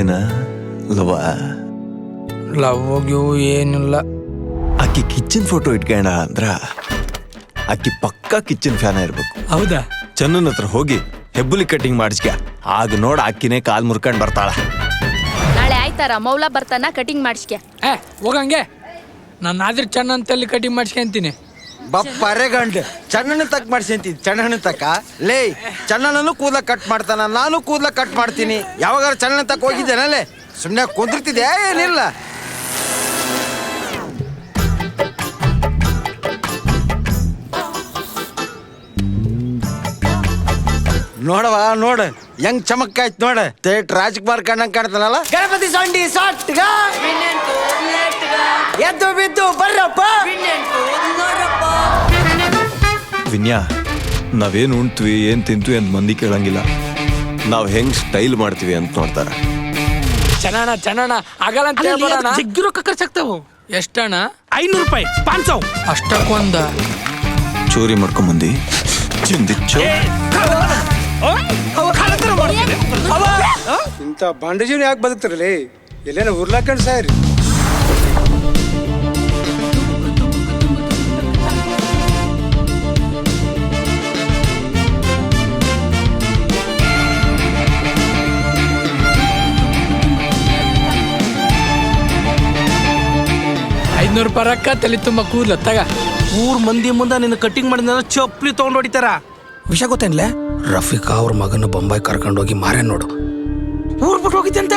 ಏನ ಲವ ಲವ್ ಏನಿಲ್ಲ. ಆಕಿ ಕಿಚನ್ ಫೋಟೋ ಇಟ್ಕೊಂಡ ಅಂದ್ರ ಆಕಿ ಪಕ್ಕಾ ಕಿಚನ್ ಫ್ಯಾನ ಇರ್ಬೇಕು. ಹೌದಾ? ಚನ್ನನ್ ಹತ್ರ ಹೋಗಿ ಹೆಬ್ಬುಲಿ ಕಟಿಂಗ್ ಮಾಡಿಸ್ಕ. ಆಗ ನೋಡ ಆಕಿನೇ ಕಾಲ್ ಮುರ್ಕೊಂಡ್ ಬರ್ತಾಳ. ನಾಳೆ ಆಯ್ತಾರ ಮೌಲ ಬರ್ತಾನ ಕಟಿಂಗ್ ಮಾಡಿಸ್ಕೆ. ಹೋಗಂಗೆ ನಾನು ಆದ್ರೆ ಚೆನ್ನ ಅಂತಲ್ಲಿ ಕಟಿಂಗ್ ಮಾಡಿಸ್ಕೊಂತೀನಿ. ಬಪ್ಪರೆ ಗಂಡು ಚಣ್ಣನ ತಕ್ ಮಾಡ್ಸಂತಿ. ಚಣ್ಣನ ತಕ್ಕ ಲೇ ಚಣ್ಣನೂ ಕೂದಲ ಕಟ್ ಮಾಡ್ತಾನ, ನಾನು ಕೂದಲ ಕಟ್ ಮಾಡ್ತೀನಿ. ಯಾವಾಗಾರ ಚಣ್ಣನ ತಕ್ಕ ಹೋಗಿದ್ದೇನಲ್ಲೇ ಸುಮ್ಮನೆ ಕುಂದಿರ್ತಿದ್ಯಾ ಏನಿಲ್ಲ. ನೋಡವ ನೋಡ ಹೆಂಗ್ ಚಮಕ್ ನೋಡ. ತೇಟ್ ರಾಜ್ಕುಮಾರ್ ಕಣ್ಣಂಗ್ ಕಾಣ್ತಾನಲ್ಲ. ಗಣಪತಿ ಸೊಂಡಿ ಸೊಟ್ಗ ಎದ್ದು ಬಿದ್ದು ಬರ್ರಪ್ಪ. ವಿನ್ಯಾ, ನಾವೇನ್ ಉಣ್ತೀವಿ ಏನ್ ತಿಂತೀವಿ ಅಂತ ಮಂದಿ ಕೇಳಂಗಿಲ್ಲ. ನಾವ್ ಹೆಂಗ್ ಸ್ಟೈಲ್ ಮಾಡ್ತೀವಿ ಅಂತ ನೋಡ್ತಾರ. ಚೆನ್ನ ಆಗಲ್ಲ ಅಂತ ಹೇಳ್ಬೇಡ. ಜಗ್ಗಿ ರೊಕ್ಕ ಖರ್ಚಾಗ್ತಾವು. ಎಷ್ಟಣ್ಣ? 500 ರೂಪಾಯಿ 500. ಅಷ್ಟಕ್ಕೊಂದ ಚೋರಿ ಮಾಡ್ಕೊಂಬಂದಿ ಚಿಂದಿಚ್ಚು. ಇಂಥ ಬಾಂಡೇಜಿನ ಯಾಕೆ ಬದುಕ್ತಾರಲ್ಲ? ಎಲ್ಲೇನ ಉರ್ಲಾಕಂಡ್ ಸಾಯ್ರಿ. ₹500 ರೊಕ್ಕ ತಲೆ ತುಂಬ ಕೂದ್ಲ ತಗ. ಊರ್ ಮಂದಿ ಮುಂದೆ ನಿನ್ನ ಕಟಿಂಗ್ ಮಾಡಿದ ಚಪ್ಪಲಿ ತಗೊಂಡ್ ಹೊಡಿತಾರ. ವಿಷಯ ಗೊತ್ತೇನ್ಲೆ? ರಫೀಕಾ ಅವ್ರ ಮಗನ ಬೊಂಬಾಯಿ ಕರ್ಕೊಂಡೋಗಿ ಮಾರ್ಯಾನ್ ನೋಡು. ಊರ್ ಬಿಟ್ಟು ಹೋಗಿದ್ದೆ ಅಂತ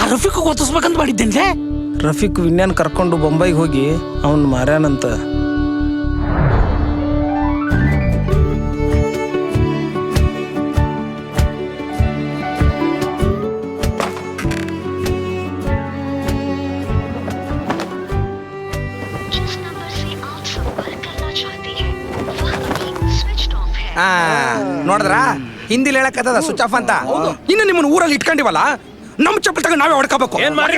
ಆ ರಫೀಕ್ ಗೊತ್ತಿಸ್ಬೇಕಂತ ಮಾಡಿದ್ದೇನ್ಲೆ. ರಫೀಕ್ ವಿನ್ಯಾನ್ ಕರ್ಕೊಂಡು ಬೊಂಬೈಗೆ ಹೋಗಿ ಅವನ್ ಮಾರ್ಯಾನಂತ. ನೋಡಿದ್ರ ಹಿಂದಿಲಿ ಹೇಳಕತ್ತದ ಸ್ವಿಚ್ ಆಫ್ ಅಂತ. ಇನ್ನು ನಿಮ್ಮನ್ನ ಊರಲ್ಲಿ ಇಟ್ಕೊಂಡಿವಲ್ಲ, ನಮ್ ಚಪ್ಪಲ್ ತಗೊಂಡು ನಾವೇ ಹೊಡ್ಕೋಬೇಕು. ಏನ್ ಮಾಡಿ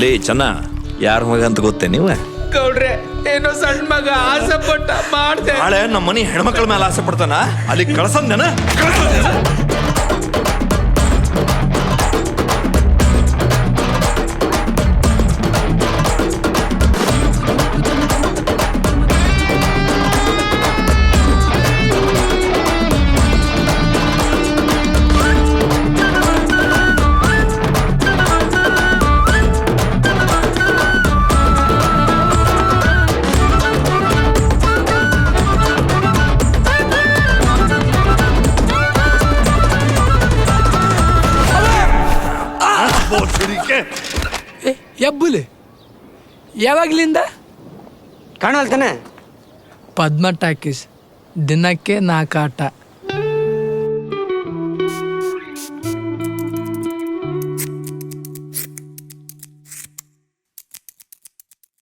ಲೇ ಚೆನ್ನ, ಯಾರ ಮಗ ಅಂತ ಗೊತ್ತೇ ನೀವ? ಗೌಡ್ರೆ, ಏನೋ ಸಣ್ಣ ಮಗ ಆಸೆ ಪಟ್ಟ ಮಾಡ್ದೆ. ನಾಳೆ ನಮ್ಮ ಮನೆ ಹೆಣ್ಮಕ್ಳ ಮೇಲೆ ಆಸೆ ಪಡ್ತಾನ, ಅಲ್ಲಿ ಕಳ್ಸಂದೇನ? ಎಬ್ಬುಲಿ ಯಾವಾಗ್ಲಿಂದ ಕಾಣಲ್ತಾನೆ? ಪದ್ಮ ಟಾಕೀಸ್ ದಿನಕ್ಕೆ 4 ಆಟ.